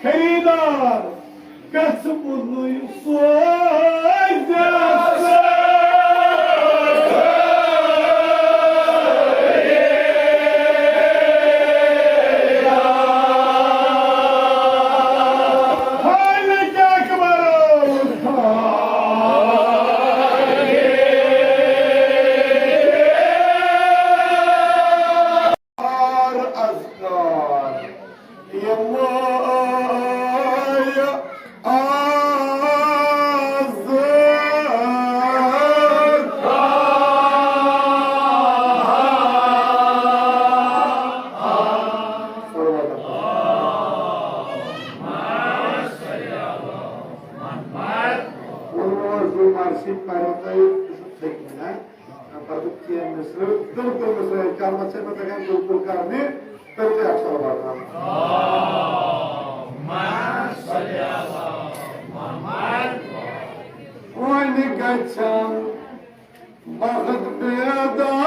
Kıyılar kasımını soyacağız. Vakit bedar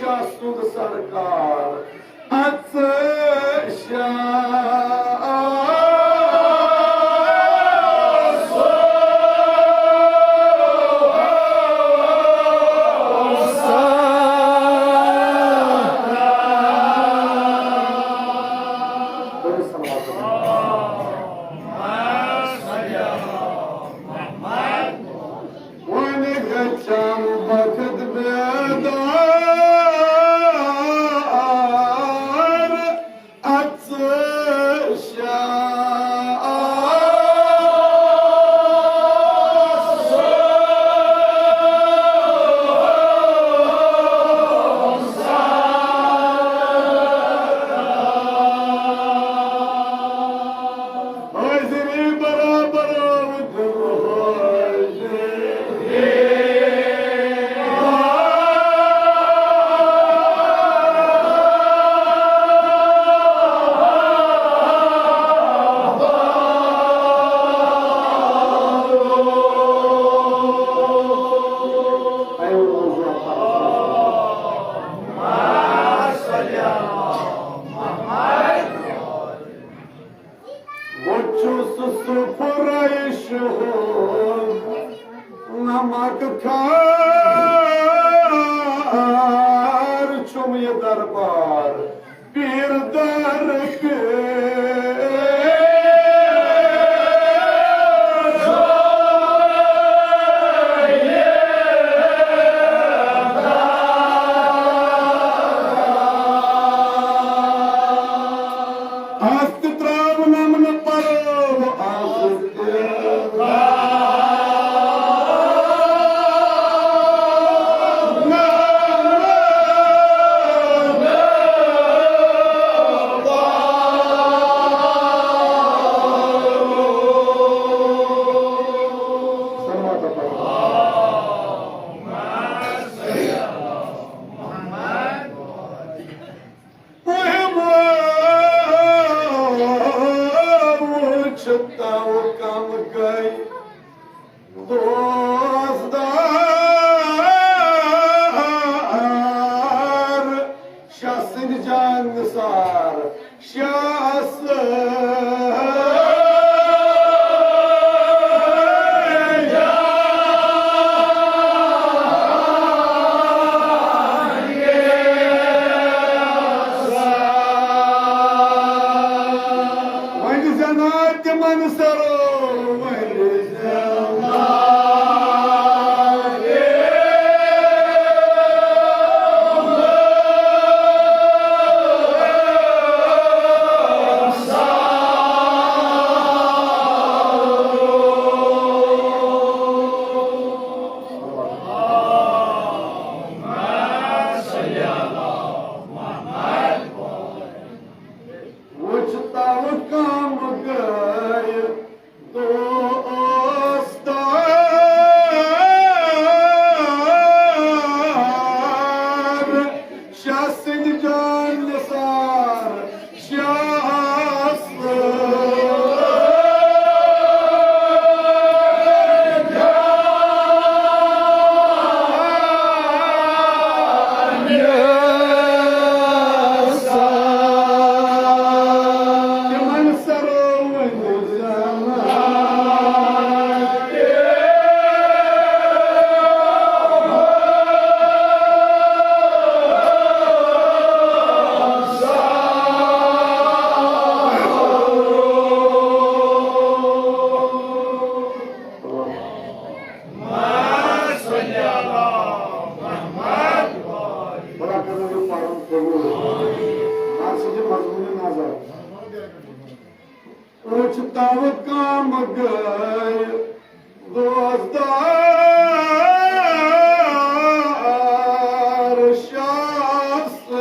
şahsud sarkar करने के पारण कबूल मार्सी जी मजमून नजर उच्च तव काम गए दोस्तार शास्त्र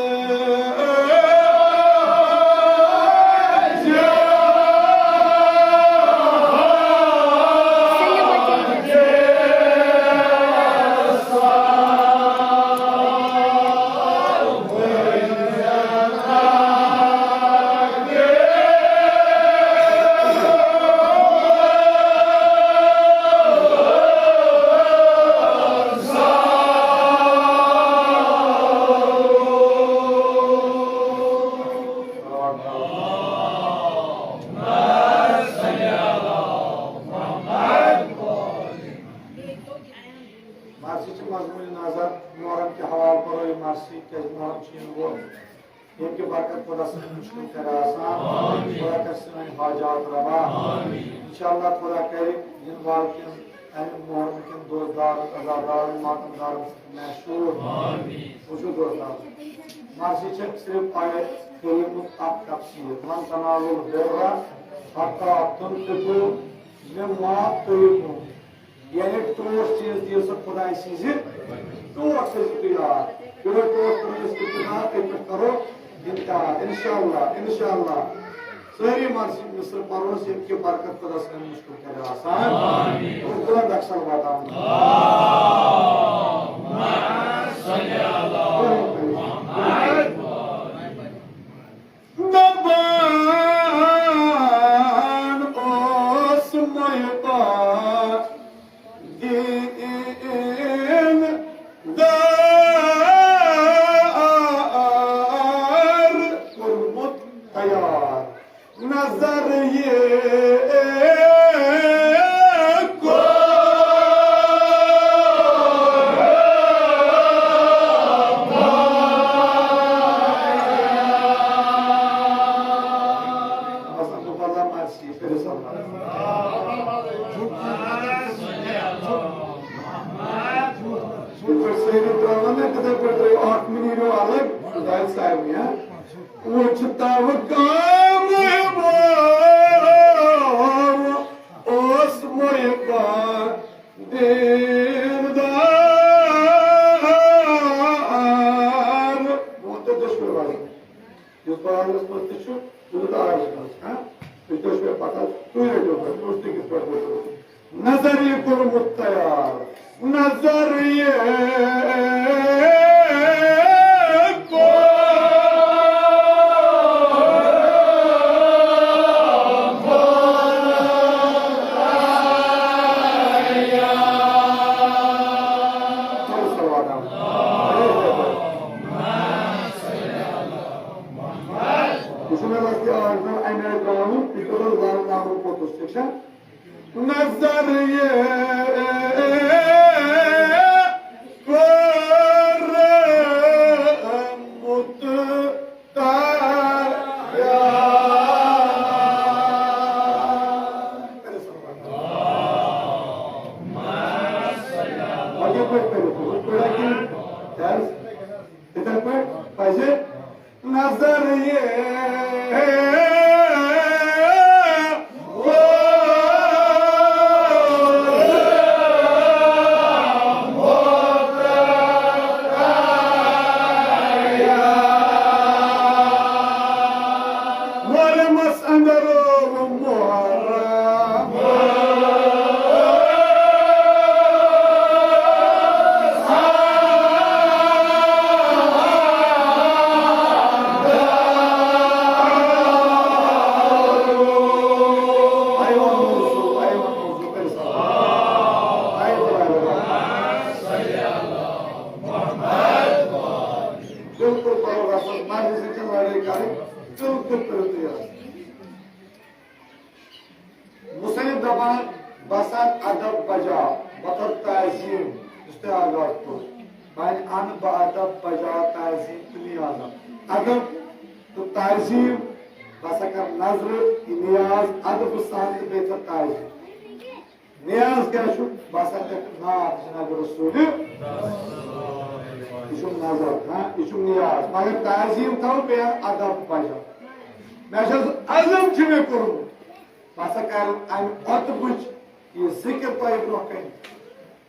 इंशाअल्लाह खुदा करे जिन वालकिन मोहर्रम के दोस्तदार अज़ादार मातमदार मशहूर वजूद दोस्तदार मार्सी चेक सिर्फ आए कलीमुत आप तफसीर मन तनावुल गर्रा हत्ता तुनफिकु मिम्मा तुहिब्बुन यानी तोर चीज दियो सब खुदा चीज़ तोर से यार जो तोर इसकी खुदा पे करो इंशाअल्लाह सारी मार्सी मिस्र परवश के बरकत को दस करने मुश्किल करे आसान और खुदा दक्षल बाता दबान ओस मोयबा दीन दार कुर्मुत तयार नजर ये नजरिए को मुत्तयार नजरिए Yuşum nazar, yuşum niyaz. Mगर Tazeem था पे अदब पाया। मैं शख्स अज़म चुने करूँ। मासा कर आइन अतबुच ये जिक्र पाए ब्रोकन।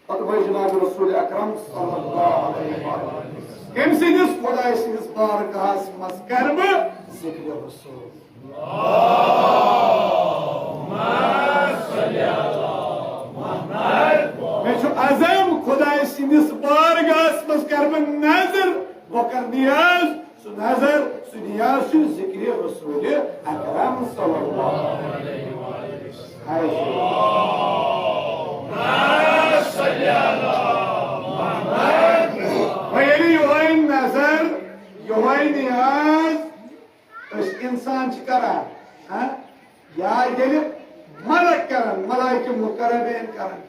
अतबुच जनाब रसूल अकरम सल्लल्लाहु अलैहि वसल्लम। किम सिदिस खुदाई सिदिस बारकास मस्करब जिक्र रसूल। मैं शो अज़म खुदाई सिदिस बारकास मस्करब नजर वकर नियाज सु नजर सु नियाज सु जिक्र रसूल अकरम सल्लल्लाहु अलैहि वसल्लम। योहाई नजर योहाई नियाज इंसान करान या मलक करान मलाइके मुकर्रबीन करान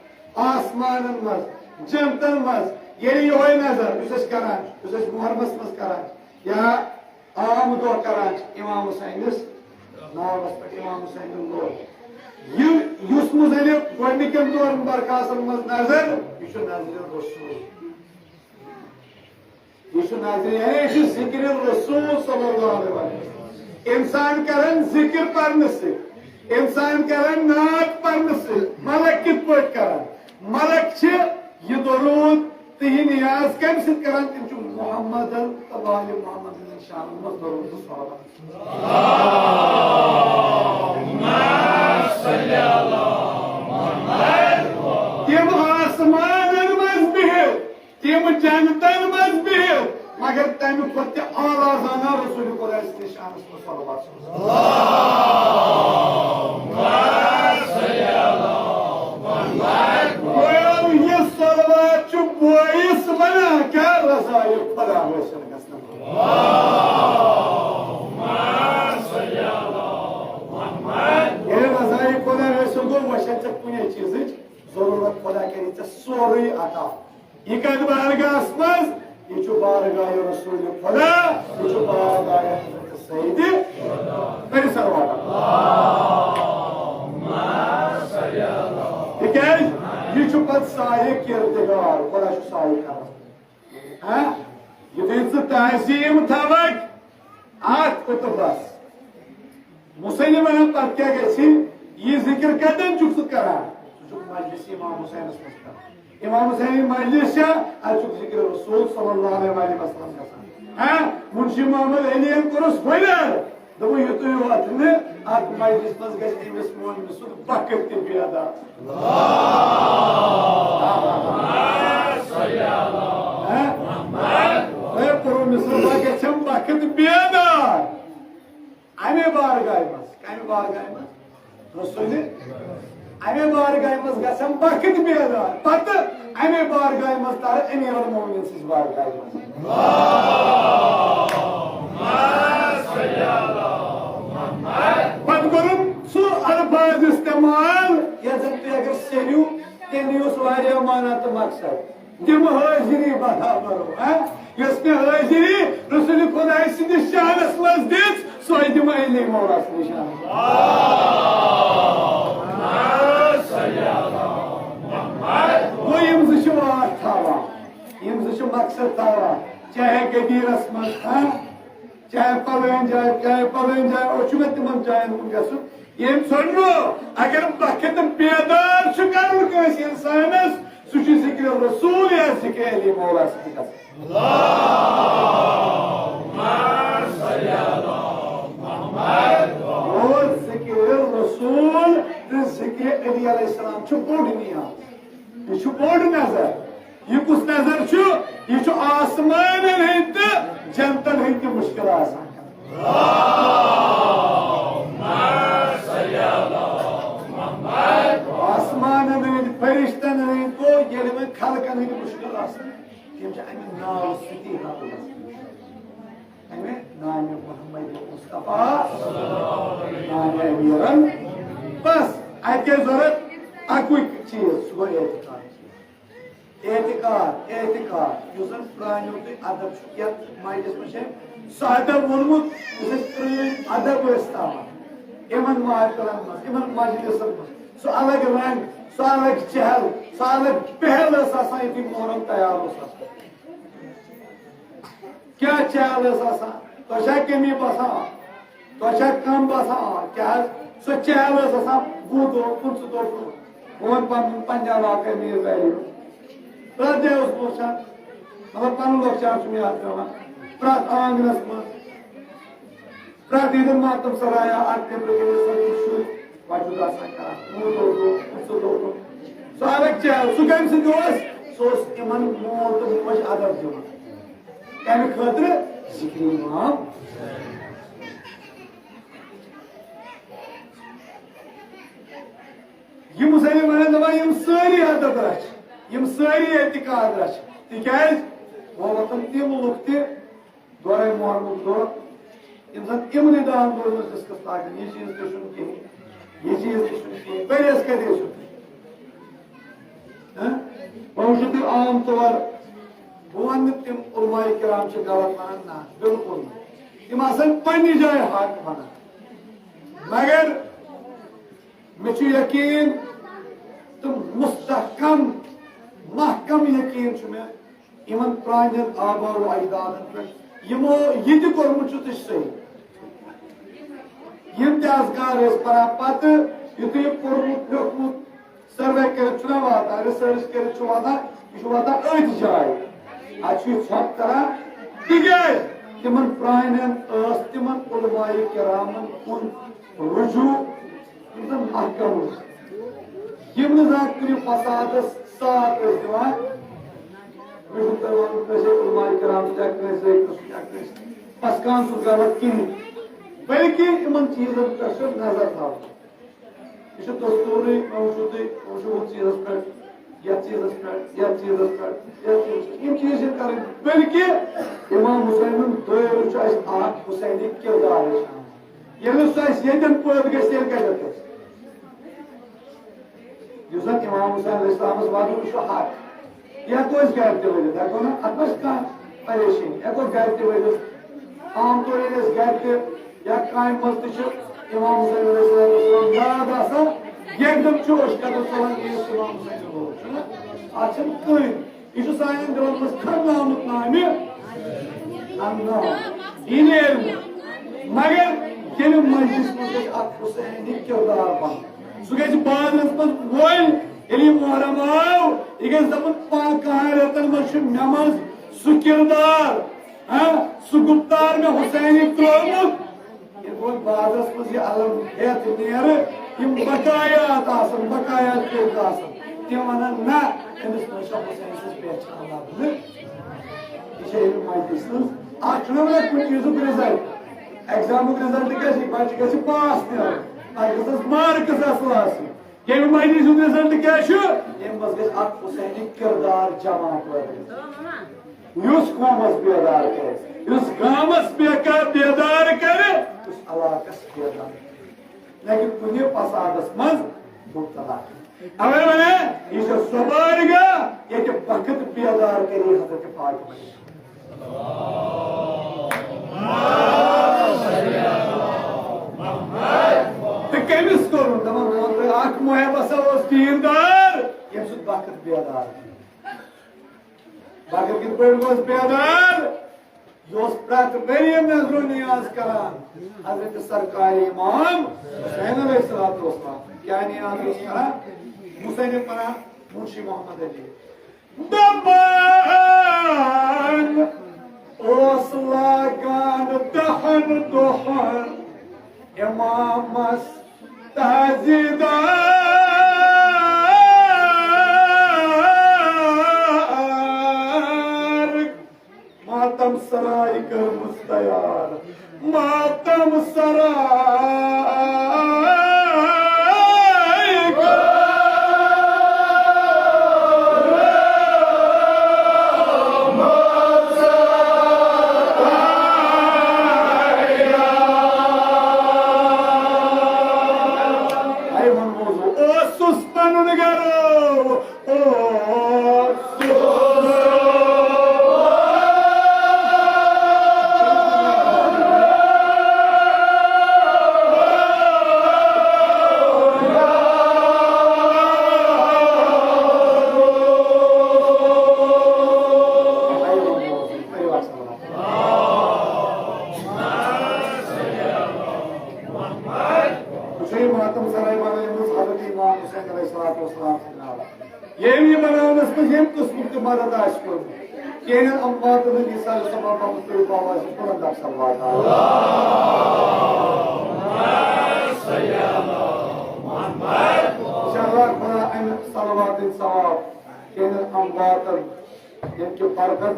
आसमान मज जन्नतन मज योहाई नजर करान मुहर्रमस मज करान या आम दो करान इमाम हुसैनस नावस पे इमाम हुसैन लोग युस मुजलिम गोडनिकन दौर बरखासन मज नजर यह नजर रसूल यह नजर यानी जिक्र रसूल सल्लल्लाहु अलैहि वसल्लम। इंसान करन जिक्र पढ़ने से इंसान करन नात पढ़ने से मलक कित पट करन मलक यह दरूद तही नियाज कम सित करन तिम मोहम्मद तबाली मोहम्मद शान मज दरूद तिम आसमान मज बिहित तिम जन्नतन मज बिहित मगर तमें खुद आला जाना रसूल खुदा शान बोइस बना क्या रसाय खुदा रसाय खुदा गो वशन कुने चीज जरूरत खुदा कर सोरे अता यह कत बारगाह मज यह बारगाह रसूल खुदा यह बारगाह सईद तिकाज यह पत साये किरदगार खुदा साये कर यह ताज़ीम थवक अत कुतुबस मुसलमान पत क्या यह जिक्र कदन करान मजलिस इमाम हुसैन इमाम हुसैन मजलिस जिक्र रसूल सल्लल्लाहु अलैहि वसल्लम मुंशी मोहम्मद अली कोरस वनर दो युत अत मजलिस मज गमिस मोन सु बकत बेदा गम बकत बेदार अमे बारगाह मज रसूल अमे बारगाह मज गम बकत बेदार पत अमे बारगाह मज तर अमीर मोमिन सिस बारगाह मज पत कोरुम सु अल्फाज इस्तेमाल यजन पे अगर सेलियो तेलियोस वारिया माना तो मकसद तिम हाजिरी बता बरो यस्मे हाजिरी रसूल खुदा सिंदिस शानस मज दिस सोय दिम अली मौला निशान वो यम जुवार थावा यम जु मकसद थावा चाहे कबीरस मज चाहे पलवन जाए और तिम जायन गु यम नो अगर बखत बेदार इंसानस सह जिक्र रसूल या जिक्र अली मौला और जिक्र रसूल जिक्र अली अलैहिस्सलाम बोड़ नियाज यह बोड़ नजर यह कुस नजर यह आसमान हंद तो जनतन हंद मुश्किल आसमान हंद फरिश्तन हंद गो ये खलकन हंद मुश्किल अमे नाव सती अमे नाम मोहम्मद मुस्तफा नाम अमीरन बस अत जरूरत अकु चीज सह गो एहतिकाद प्रानो अदब मजलिस मे सह अदब वोनमुत अदब इन महफिलन इन मजलिसन सह अलग रंग सह अलग चहल सह अलग पहल ये मोहरम तैयार क्या चैल तो कमी बसान तो कम बसान क्या सो चैल 10 दो 15 दो वन पंजाब मीर वैल्यू प्रत जगह वोचान मतलब पन लोचान याद पे प्रत आंगनस मज प्रत ईद मातम सराया अटम वजूद सो अलग चैल सह कम सह मोल तो मोज अदब दिवान कम खतर जिक्र इमाम यम सनी वन दपान यम सारी अदब रच यम सारी एतिकाद रच तिकाज वतन तम लुक तोरे मोहरमुक दो यम सत इमन दान दो डिस्कस ताकन ये चीज तो कहीं ये चीज तो पहले कदे बहुत आम तौर वन तम उलमाए किराम गलत वन ना बिल्कुल तम पन्ने जाए हक वन मगर मे यकीन तो मुस्तहकम महकम यकीन मे इन प्रान आबो अजदादन पे यमो यह कोर्मुत तो सही यम तजकार पान पत युत पोर्मुत लिखमुत सर्वे कर वाता रिसर्च कर वाता यह अथ जाए अप कर तिम प्रान तिम उलमाए किरामन कुन रुजू महकम यम करो फसाद साथ दिवान उलमाए किराम पसकान सह गलत कहीं बल्कि इन चीजन पे नजर था यह दस्तूर चीज पे चीज पे चीज पे चीज कर बल्कि इमाम हुसैन दर हुसैनी किरदार ये सत पद गल इमाम हुसैन इस्लाम वादुन हक यह गर तलित हेको ना अत परेशानी हेको गर तलित आम तौर गर या काम मज इमाम हुसैन याद एकदम ओश कदम चलान इमाम हुसैन अत कह सान दिल मज खरनामुत नामे मगर ये मजलिस मज हुसैनी किरदार बन सह बादरस मज वो मुहर्रम आव यह दपन कह रतन मज नमज सह किरदार सह गुप्तार मे हुसैनी त्रोमुत वो बादरस मज अलम हेत नेर बकायात बकायात तम वन ना अमिस मज हुसैन सज पहचान लबन यह मजलिस वन कुछ चीज रिजल्ट एग्जाम रिजल्ट क्या बच्चे ग पास नीस मार्क्स असल ये मजलिस रिजल्ट क्या मज ग हुसैनी किरदार जमा कौमस बेदार कर गामस बेदार कर इलाकस बेदार लेकिन कुछ फसादस मज मुब्तला अगर वे यह सो बारगा ये वक्त बेदार कर हजरत फातिमा कमिस कोर दपान मुहब हसा दीनदार ये वक्त बेदार वक्त कित पे बेदार यह प्रत वरी नजरो नियाज करान हजरत सरकार इमाम हुसैन अलैहिस्सलाम क्या नियाज करान हुसैन पना मुंशी मोहम्मद अली दबान ओस लगान दहन दोहन इमामस ताजीदार मातम सराय कर मुस्तयार मातम सराय यम किस्म मदद कह अम्मात सलवात सवाब कह अम्बात बरकत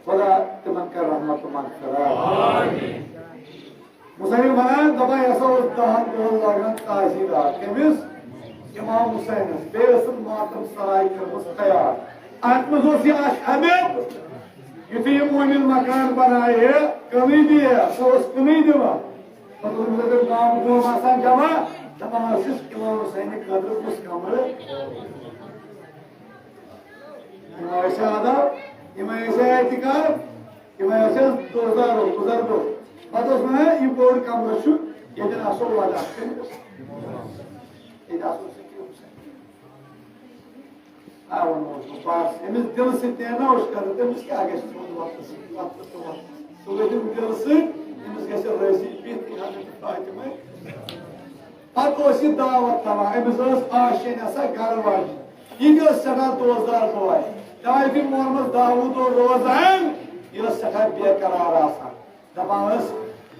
खुदा तिमन कर रहमत मुसैन वन दपा यसा 10 दह लगन ताजीरात कमिस इमाम हुसैन बेसन मातम सराय कर तैयार अत मज अमेब युथि मोमिन मकान बनाए कमी दिए कमी दिवा गाँव गोम आसान जमा दपान इमाम हुसैन कदर कुछ कमर आदाब एहतिकाफ गुजर दो पे यह बोड़ कमर ये असो वजह अमिस दिल सैना कर तमिस क्या गि दिल समिस गसी पे दावत तवान अमिस आशन घर वाली यह सठा दोजदार बोय ताकि मोहम्मद दाऊद और रोजान यह सठा बेकरार दपान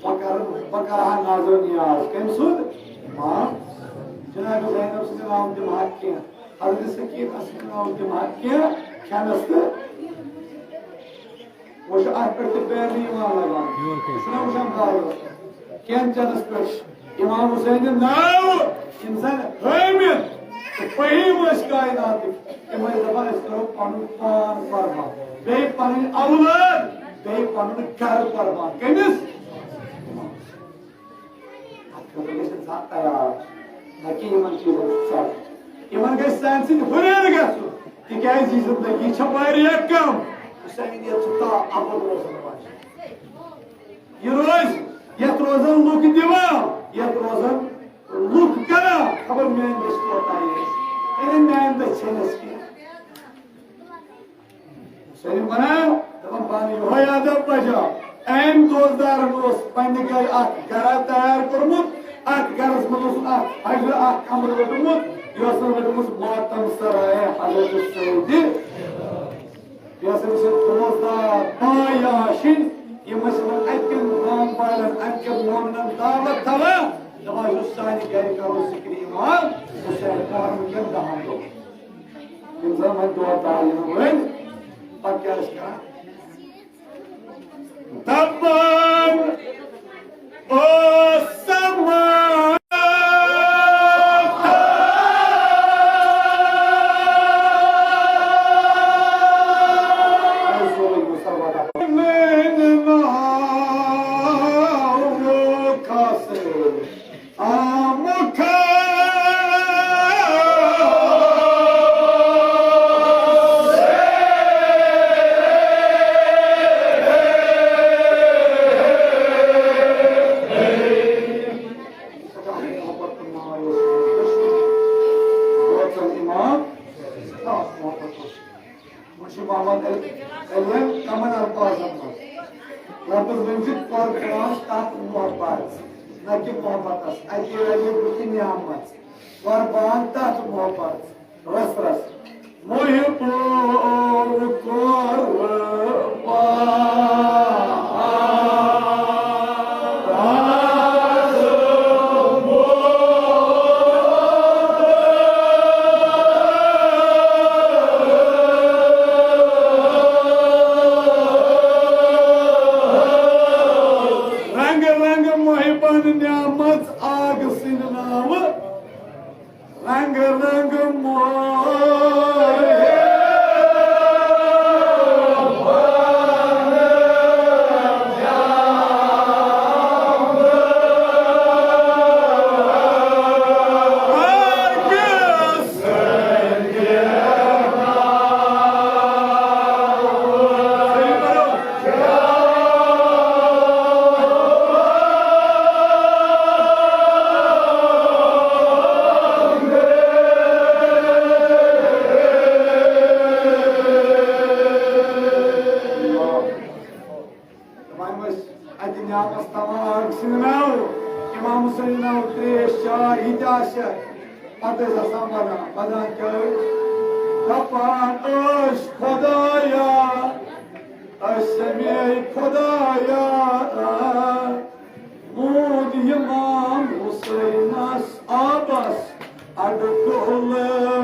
बकर नाजो नियाज कम सुद मां जनाब ज़ैनब से नाम दिमाग किया हज़रत सकीना से नाम दिमाग किया खानस वो अत पे बैरनी लगान सुना वुचान गालो कैन चनस पे इमाम हुसैन नाव इंसान हामिद फहीम कायनात दपान करो पन पान कुर्बान बे पन औलाद बे पन घर कुर्बान कमिस तैयार नकी इन चीजों इन ग सान हुर गु तिज जिंदगी कम हुसैनियत अबद रोजन यह रोज ये रोजन लुक दिवान ये रोजन लुक कर खबर मेन बस मैन बस हुसैन वन दपान पान ये अदब बजा अम दोजदार पे घर तैयार कर्मुत गरस मज कमर वोटमुत यह मातम सराय हजरत सऊदी दोजदार बायाशिन अतकन गाम वालन अतकन मोमनन दावत तवा दपान सान गर करो जिक्र इमाम हुसैन मोहम्मद दहन दो दुआ तालीम पे क्या तबन ओ समा कुर्बान तथ मोहब्बत रस रस मोहिबो रंग रंग मोहिबन न्यामत आग सिन नाम रंग रंग इमाम हुसैन त्रेश चार हित पत बदान क्या kapanış Kodaya, Aşemi Kodaya, Mud İmam Hüseyin Abbas, Adıkullu.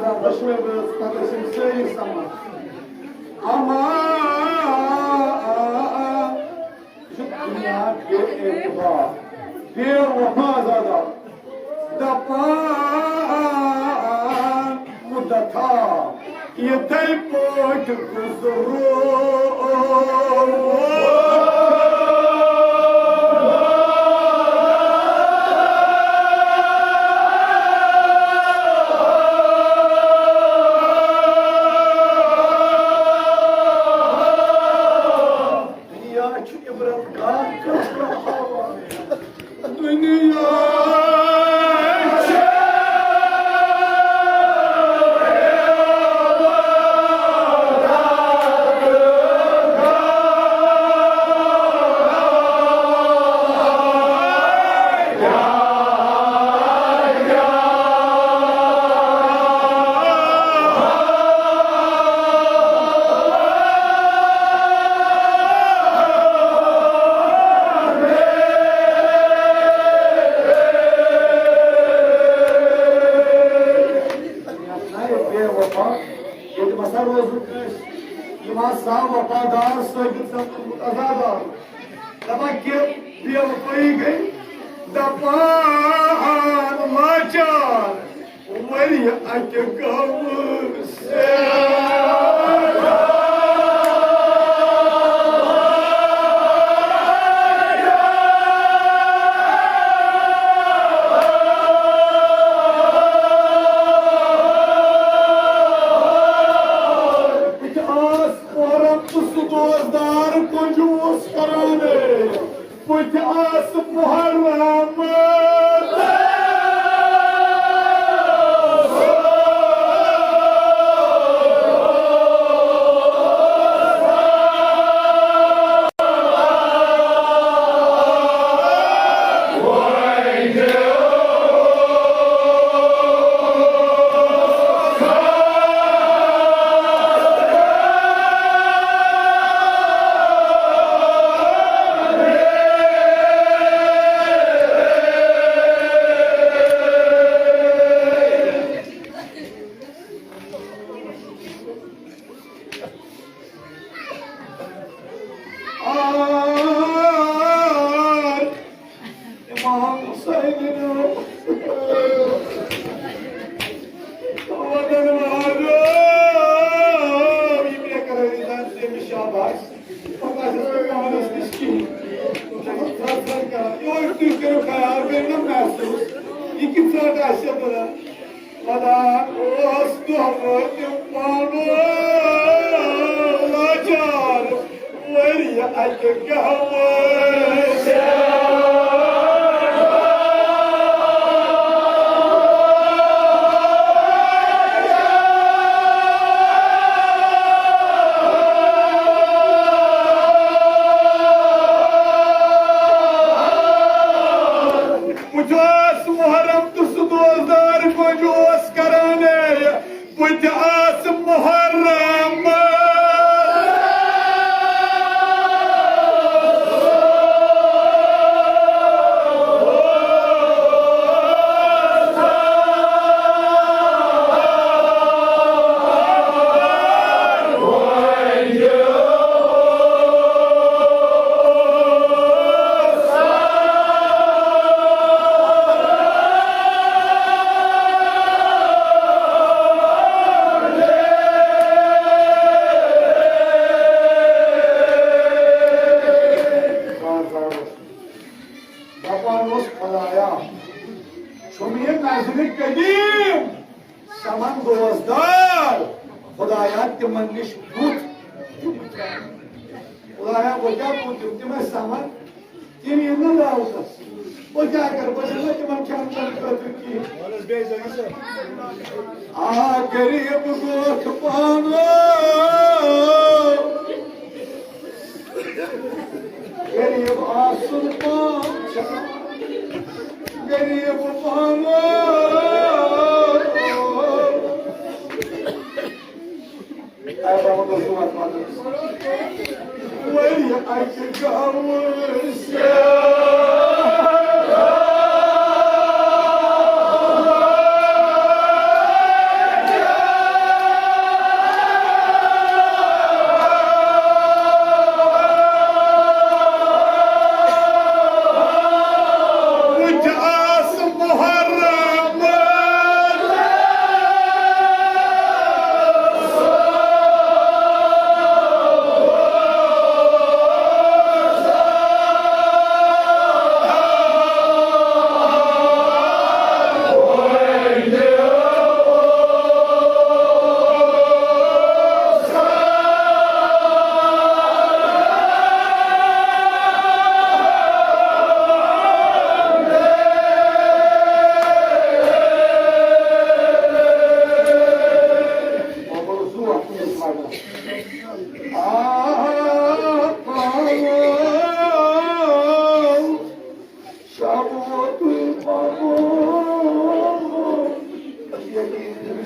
dünyadan başımız kardeşim söyleyeyim sana. Ama şu dünya bir etibar, bir vefazada, dapan muddata, yeteypot kuzuru.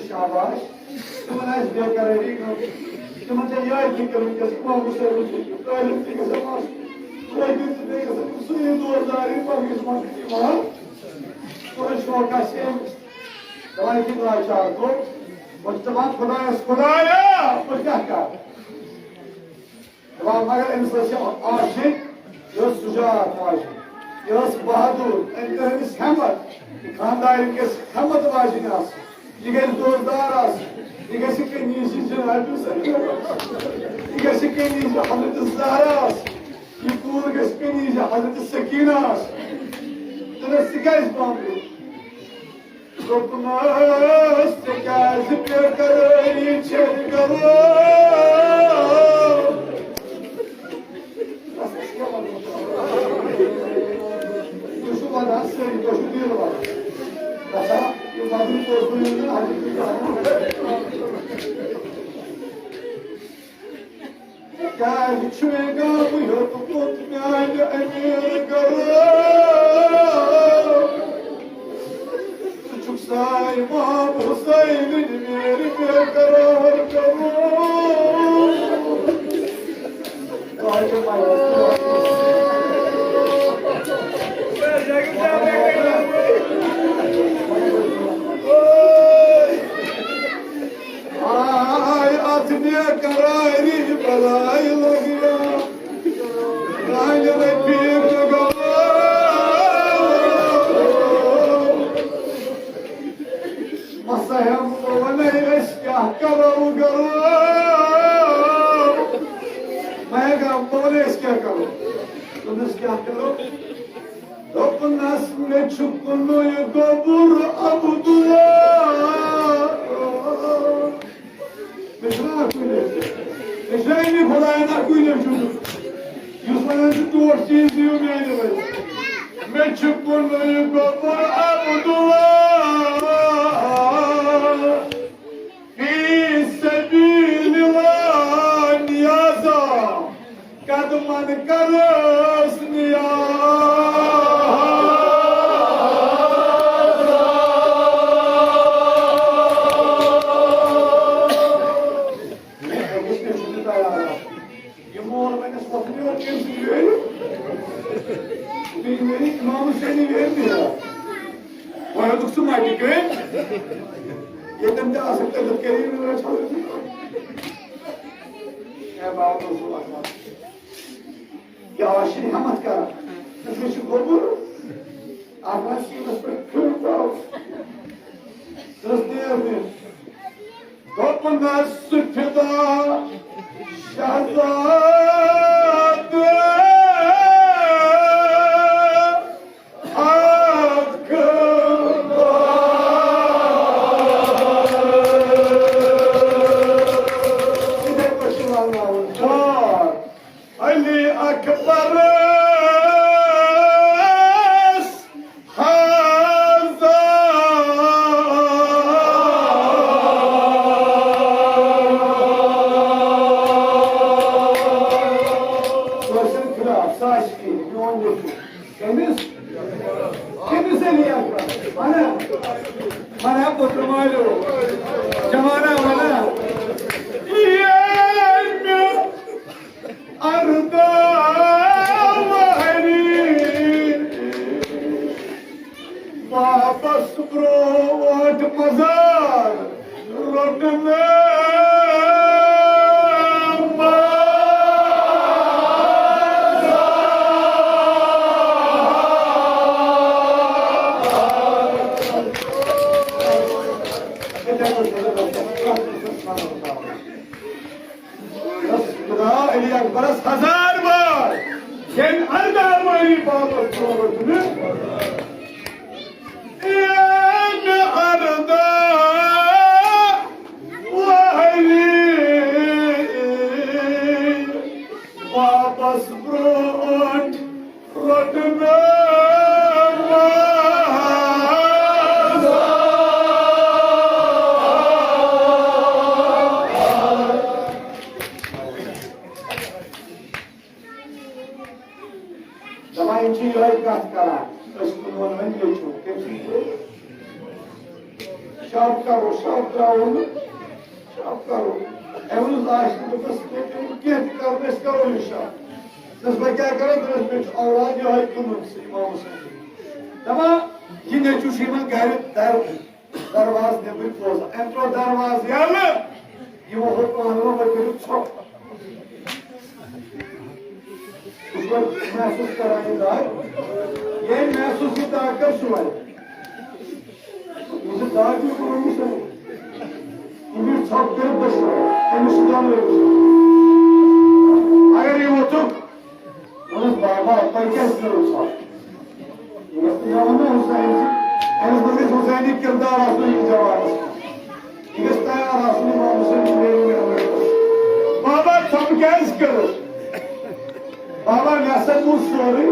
Şabaş, Tumanes Bekarari, Tumanes Yayki Kırmızı, Kumamışlar, Öyle bir zaman, Öyle bir zaman, suyu duvarları, Pakistan var. Sonra şu arkadaşım, Davai ki dua çağırdı. Muhtemelen Kudaya, Muhtemelen. Tamam, mağara emsası aşık, yaz sucağı aşık, yaz bahadur, enlerimiz hemen, kandayım kes, hemen de vacini alsın. Diğer dozdar alsın. Diğer sikke niyesi cenabı diğer sikke niyesi Hazreti Zahra alsın. Diğer sikke niyesi Hazreti Sakine alsın. Tıra sikke İslam'ı. Sokmaz sikke zipir karayı çelgalı. Koşu bana, seni koşu diyor bana. Mesela, yılların bozduğunu gel çöğe gamıyor, tutmayla emir galı. Küçük sayma bu sayının bir karar galı. Ay atmaya kararı balayla ya. Aynı bir galı. Masaya mı eşkah karavu galı. Mega mole eşkah kalı. Bunu eşkah kalı. Dokunas ne çukunuyu gobur abdullah. Mesela kuyuyor. Eşeğini kolayına kuyuyor çocuk. Yusuf'un duvarsı izliyor yani böyle. Ne çukunuyu gobur abdullah. Fi sebilillah niyaza. Kadman karıs niyaz. Bilmeyi imamı seni vermiyor. Koyaduksun maydı köy. Yetimde asıktadık gelin öyle çalışıyor. Bağlı olsun bakma. Yavaşını hamat kara. Nasıl şu kobur? Arkadaşıyı nasıl kırıp al. Sırası değerli. Topunda sıkıda şahzadı. Ali Akbar'ız hazır. Görsün kral, sağ şikayı, yoğun götür. Temiz? Temiz eli yaklar. Bana oturmayla o. Camana bana. Arda vahri Baba subro vat mazar Rodne Baras hazar var. Sen arda varı baba sorunu. En arda varı baba sorun roduna. यही कथ करान शब करो शब throw शब करो अमस करो शब दस बह क्या करो दस पे औलाद यही कमुन इमाम दपा यह नचु गर दरवाज नबर रोजान अम त्रो दरवाज यल यमो हो पान करो छप महसूस कराने ये महसूस की ताकत सुनाई मुझे दाग भी कोई नहीं ये सब कर बस अमिस जान ले अगर ये वो तो उस बाबा पर क्या करो साहब ये जवान हुसैन अमिस बंदे हुसैनी किरदार असली जवान ये तैयार असली हुसैन मेरे बाबा सब क्या करो बाबा नसर मुझ सोरी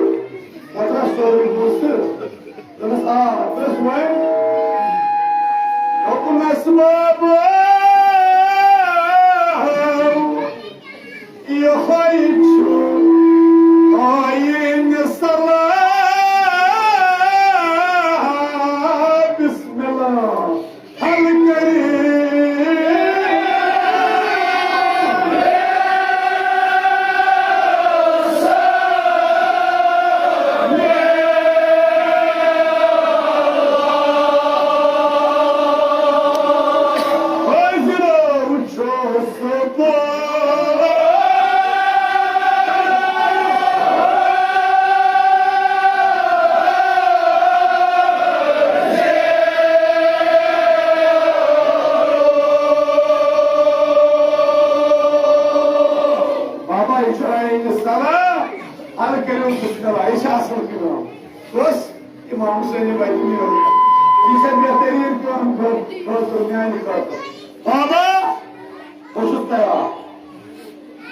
पता सोरी मुझसे terus terus main aku nasbab ya khaychu ayin salah bismillah hal karim Imam Hüseyin'i bekliyorum. Bize beterin yani baba, koşut da ya.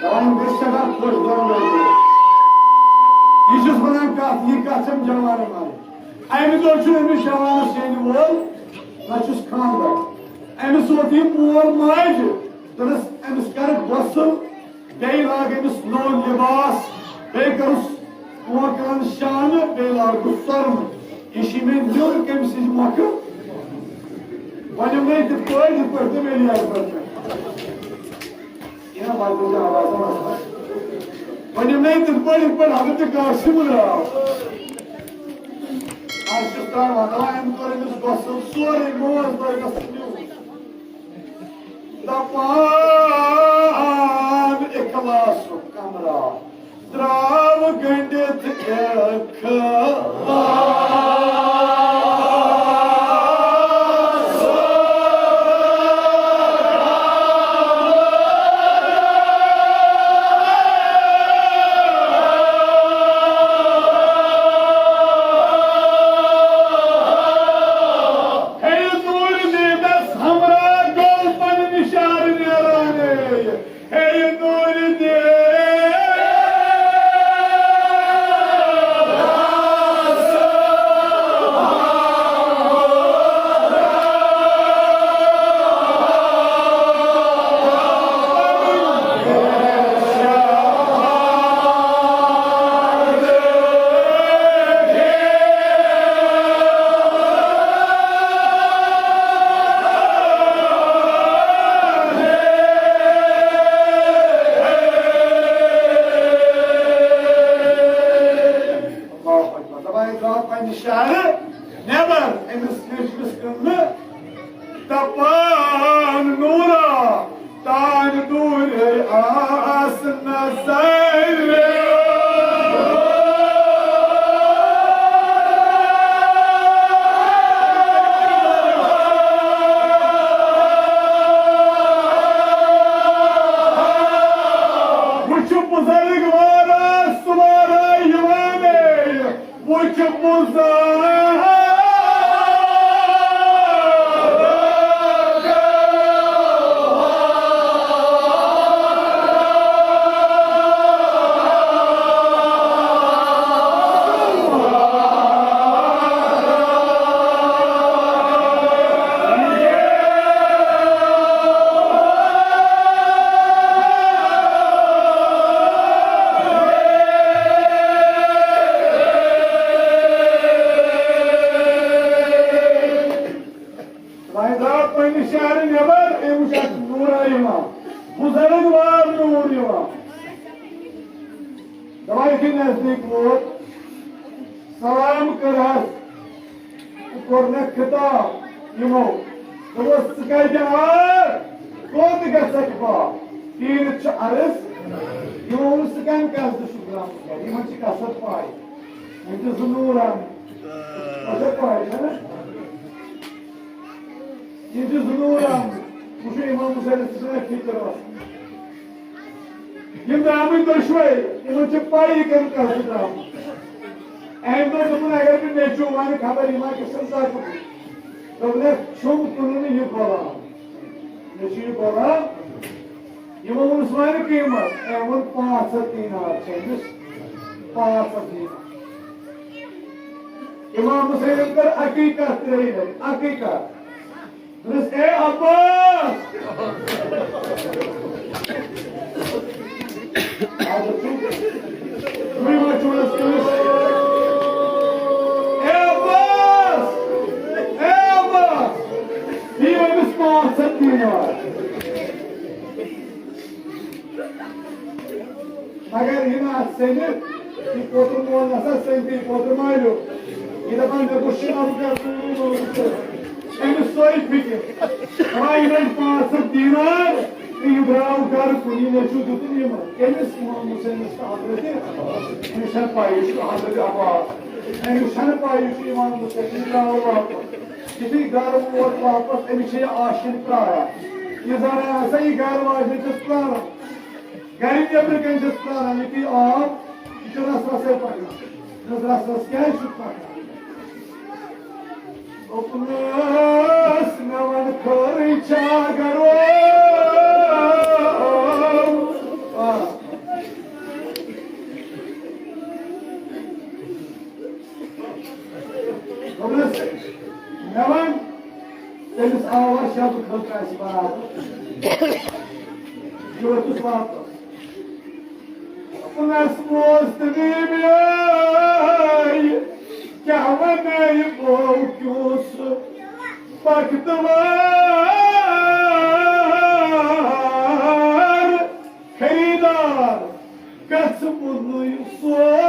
Tamam bir sefer koşturan oldu. Yusuf bana yıkatsam cavarım var. Aynı ölçülmüş cavarı seni ol, naçus kandı. Aynı sortayım bu olmayıcı. Dırıs emis karık basıl, değil ağabeyimiz non libas, beykarus muhakkaların şanı, beyler kutsarım. İşimin diyor ki siz muhakkak. Bana meydir koydu pörtü beni yapırdı. Yine bakınca havada var. Bana meydir koydu pörtü hadımda karşı mı ya? Karşıslar var. Daha hem korumuz basıl. Sonra boğaz doygasınıyor. Dapan ikhlasu kamera. Drav göndet yakka. के नजदीक vote सलाम करहस कोरने खिताब यमो तो सकाई जवार कौन गसक बा तीन च अरस यमो सकान का शुक्रान यमो च कसत पाई इंत ज़रूरा कसत पाई है इंत ज़रूरा मुझे इमाम हुसैन से फिक्र ये नामी दुश्मन यमो च पाई कर कसत अहमद अगर भी नेचो वाले खबर इमा के संसार को तो ने शुभ तुमने ये बोला नेचो बोला ये वो मुसलमान की कीमत अहमद 5 चाहिए 5 इमाम हुसैन कर हकीकत रही है हकीकत बस ए अब्बास आज तू कोई मत चुनस अगर यहाँ सेने की पोटर मोल नसा सेंटी पोटर मारो ये दफा जो क्वेश्चन आपका एम सोई फिक्र हमारी इवेंट 5 दिनार ये ब्राउ कर कुनी ने जो दूसरी ये मत एमएस इमाम हुसैन का हजरत निशान पाई जो हजरत अब्बास निशान पाई जो इमाम हुसैन का अल्लाह किसी घर और वापस एमशे आशिक प्राया ये जरा सही घर वाले जिस प्राया गरीब जब कहीं जिस प्राया कि आप इतना से पढ़ना नजर से क्या शुक्र उपनास नवन खोरी चागरो उपनास नवन तेरे आवाज़ शब्द खलका इस बार जो तो स्वाप उपनास मोस्तनी में क्या बने ये बोक्यूस पकड़वार खरीदार कसम नहीं सोच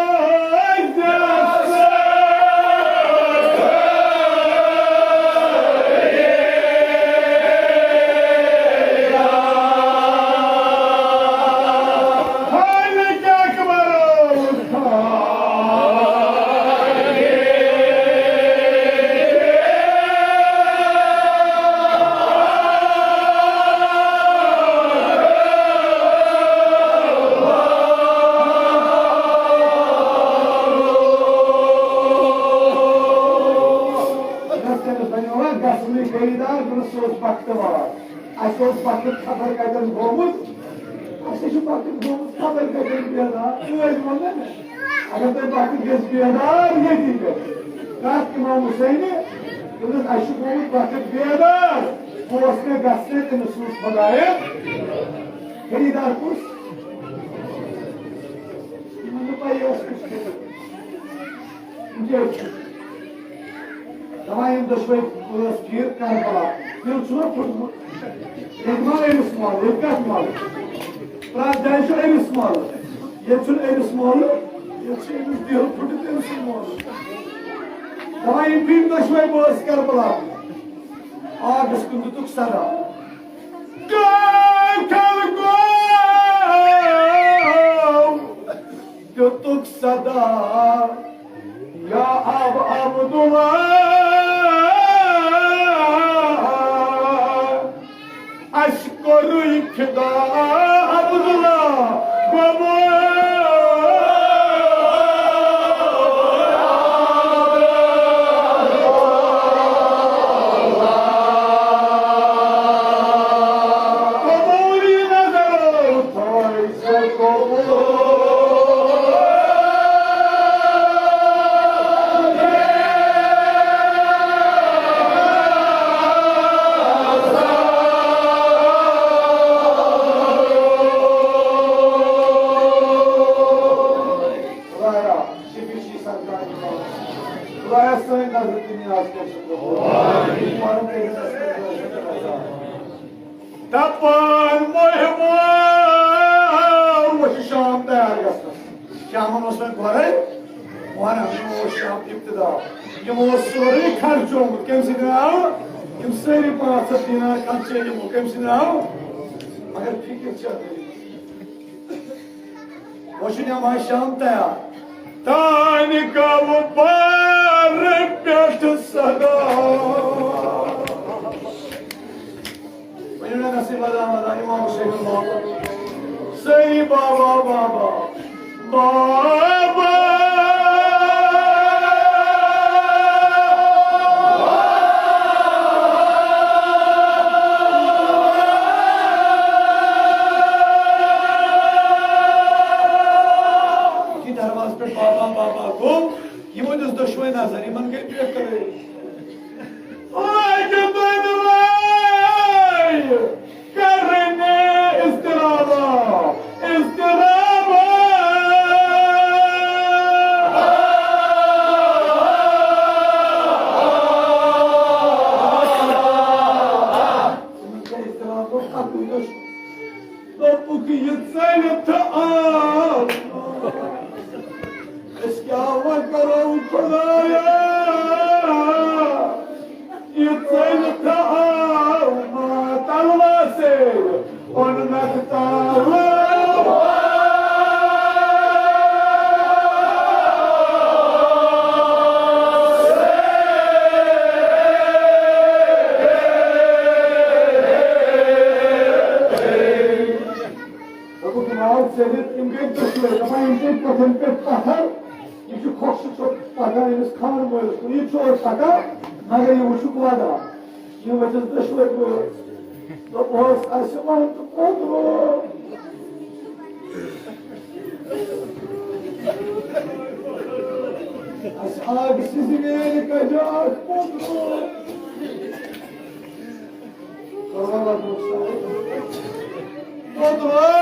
खबर कदम गोमुत अशे पाकित गोमुत खबर कदम बियादार अगर तो पाकित गेस बियादार ये ठीक है रात इमाम हुसैन तो अशे गोमुत पाकित बियादार वो उसने गस्ते के नसूस बनाए खरीदार कुछ मैंने पाई कुछ मुझे दवाई दुश्मन पुलिस गिर कर बला फिर सुनो football Ekman elis malı, ekmek malı. Prazdayşo elis malı. Yetsun elis malı. Yetsun elis diyor, putit elis malı. Daha impim doşmay boğaz karbala. Ağız kundutuk sana. Gel go! Tutuk sada. Ya Abdullah. Aşkolu ikda Abdullah Baba Kabuli nazar Toyse kabul Tapan muhimman ve şam değer yasın. Şam'ın olsun koray. Var ya o Şam iptida. Yum o soruyu karşımız. Kimsin ağ? Kim seyri parası dinar kançe yum. Kimsin ağ? Agar fikir çadır. Очень ama Şam taya. Tani kavu barı piyatı sada. Benimle nasip adamadan İmam Hüseyin'in bağlı. Seyri baba baba. Baba. Baba को ये मुझे दुश्मन नजर मन के track करे ओए के बनवाई करने इस्तिराबा ربك يتسالى تعال اسكاوى كرم خدايا يتسالى تعال ما تلواسي ونك تعال Senin imkan taşıyor ama imkan taşıyor. Çünkü koşu çok bakarınız kanmıyoruz. Hiç olsa nagayı uçuk vada. Yuvacız taşıyor bu. Doğuz aşıman tutmadı. Aşağı sizin yere kaçacak. Korkmalar dostlar. Kodro.